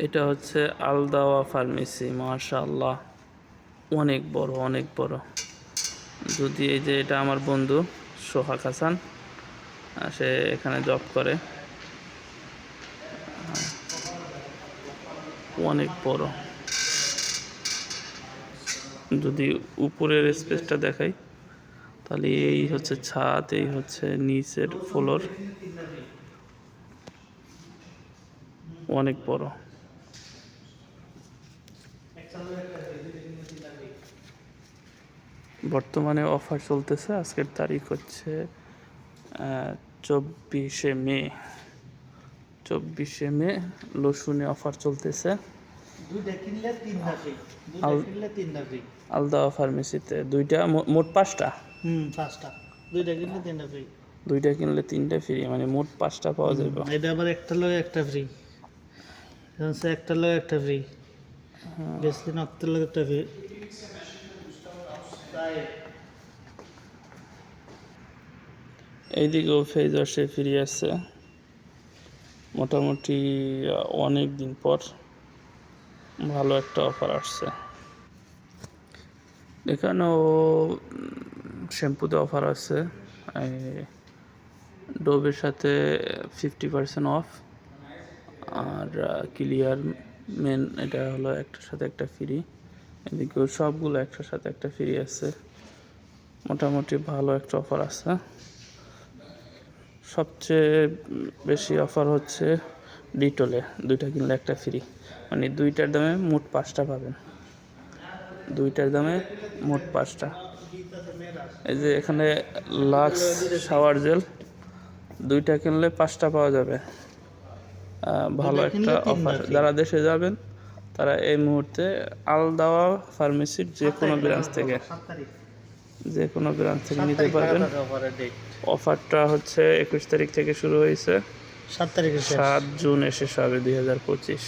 এটা হচ্ছে আলদাওয়া ফার্মেসি, মাশাআল্লাহ অনেক বড় অনেক বড়। যদি এই যে এটা আমার বন্ধু সোহাগ হাসান, সে এখানে জব করে, অনেক বড়। যদি উপরের স্পেসটা দেখাই তাহলে এই হচ্ছে ছাদ, এই হচ্ছে নিচের ফ্লোর, অনেক বড়। বর্তমানে অফার চলতেছে, আজকের তারিখ হচ্ছে 24শে মে। 24শে মে লসুনে অফার চলতেছে আলদাওয়া ফার্মেসিতে। দুইটা মোট 5টা, 5টা, 2টা কিনলে 3টা ফ্রি। 2টা কিনলে 3টা ফ্রি, মানে মোট 5টা পাওয়া যাবে। এটা আবার একটা লগে একটা ফ্রি, একটা লগে একটা ফ্রি, বেশি নকতের লগে একটা ফ্রি। এইদিকেও ফেজ ওয়াশে ফ্রি আছে, মোটামুটি অনেক দিন পর ভালো একটা অফার আসছে। এখানেও শ্যাম্পুতে অফার আছে, ডোবের সাথে 50% অফ, আর ক্লিয়ার মেন এটা হলো একটার সাথে একটা ফ্রি। এদিকেও সবগুলো একটার সাথে একটা ফ্রি আছে, মোটামুটি ভালো একটা অফার আছে। সবচেয়ে বেশি অফার হচ্ছে ডিটলে, 2টা কিনলে একটা ফ্রি, মানে 2টার দামে মোট 5টা পাবেন, 2টার দামে মোট 5টা। এই যে এখানে লাক্স শাওয়ার জেল, 2টা কিনলে 5টা পাওয়া যাবে, ভালো একটা অফার। যারা দেশে যাবেন তারা এই মুহূর্তে আলদাওয়া ফার্মেসির যে কোনো ব্রাঞ্চ থেকে নিতে পারবেন। অফারটা হচ্ছে 21 তারিখ থেকে শুরু হয়েছে, 7 জুন শেষ হবে 2025।